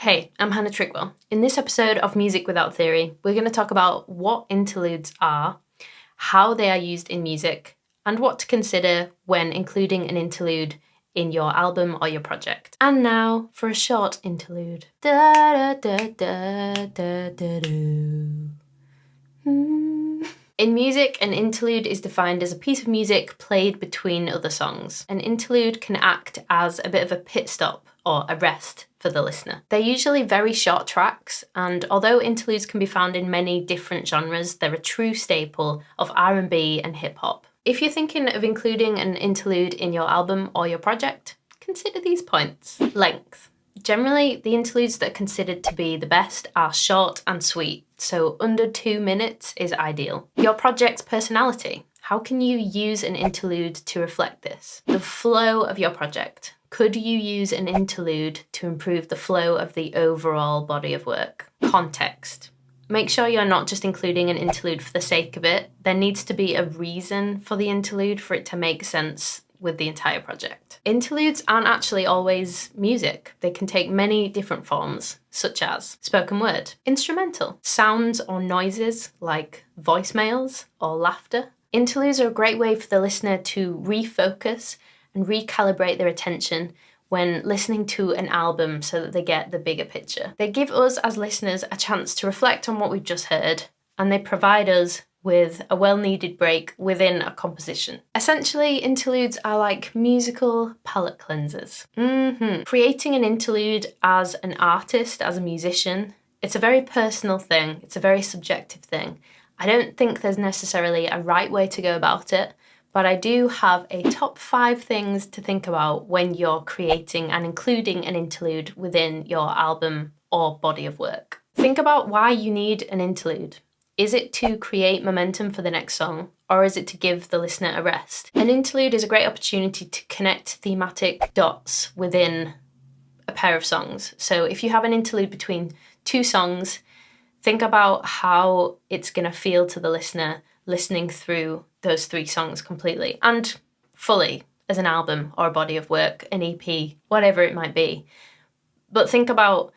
Hey, I'm Hannah Trickwell. In this episode of Music Without Theory, we're going to talk about what interludes are, how they are used in music, and what to consider when including an interlude in your album or your project. And now for a short interlude. Da, da, da, da, da, da. In music, an interlude is defined as a piece of music played between other songs. An interlude can act as a bit of a pit stop or a rest for the listener. They're usually very short tracks, and although interludes can be found in many different genres, they're a true staple of R&B and hip-hop. If you're thinking of including an interlude in your album or your project, consider these points. Length. Generally, the interludes that are considered to be the best are short and sweet, so under 2 minutes is ideal. Your project's personality. How can you use an interlude to reflect this? The flow of your project. Could you use an interlude to improve the flow of the overall body of work? Context. Make sure you're not just including an interlude for the sake of it. There needs to be a reason for the interlude for it to make sense with the entire project. Interludes aren't actually always music. They can take many different forms, such as spoken word, instrumental, sounds or noises like voicemails or laughter. Interludes are a great way for the listener to refocus and recalibrate their attention when listening to an album so that they get the bigger picture. They give us as listeners a chance to reflect on what we've just heard, and they provide us with a well-needed break within a composition. Essentially, interludes are like musical palate cleansers. Creating an interlude as an artist, as a musician, it's a very personal thing. It's a very subjective thing. I don't think there's necessarily a right way to go about it, but I do have a top 5 things to think about when you're creating and including an interlude within your album or body of work. Think about why you need an interlude. Is it to create momentum for the next song, or is it to give the listener a rest? An interlude is a great opportunity to connect thematic dots within a pair of songs. So if you have an interlude between 2 songs, think about how it's going to feel to the listener listening through those 3 songs completely and fully as an album or a body of work, an EP, whatever it might be. But think about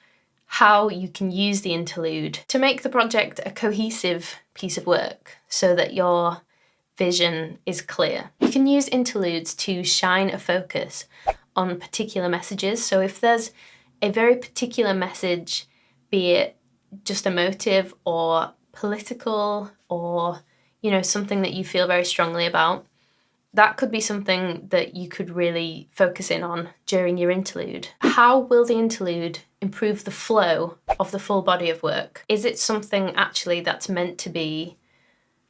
how you can use the interlude to make the project a cohesive piece of work so that your vision is clear. You can use interludes to shine a focus on particular messages. So if there's a very particular message, be it just emotive or political or, something that you feel very strongly about, that could be something that you could really focus in on during your interlude. How will the interlude improve the flow of the full body of work? Is it something actually that's meant to be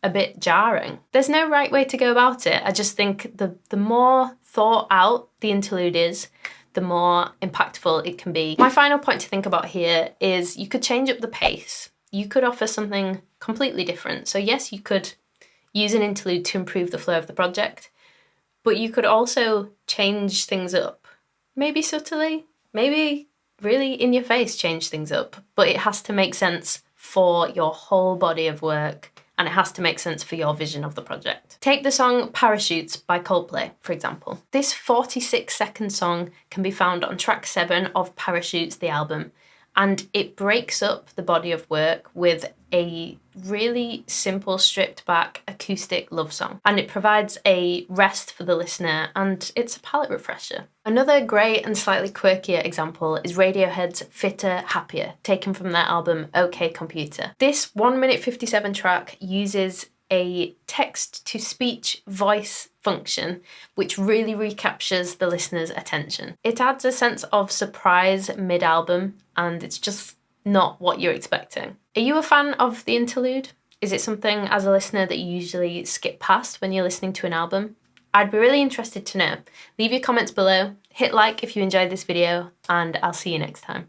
a bit jarring? There's no right way to go about it. I just think the more thought out the interlude is, the more impactful it can be. My final point to think about here is you could change up the pace. You could offer something completely different. So yes, you could use an interlude to improve the flow of the project, but you could also change things up. Maybe subtly, maybe really in your face change things up, but it has to make sense for your whole body of work, and it has to make sense for your vision of the project. Take the song Parachutes by Coldplay, for example. This 46-second song can be found on track 7 of Parachutes, the album, and it breaks up the body of work with a really simple, stripped-back acoustic love song. And it provides a rest for the listener, and it's a palate refresher. Another great and slightly quirkier example is Radiohead's Fitter, Happier, taken from their album OK Computer. This 1-minute 57 track uses a text-to-speech voice function, which really recaptures the listener's attention. It adds a sense of surprise mid-album, and it's just not what you're expecting. Are you a fan of the interlude? Is it something as a listener that you usually skip past when you're listening to an album? I'd be really interested to know. Leave your comments below, hit like if you enjoyed this video, and I'll see you next time.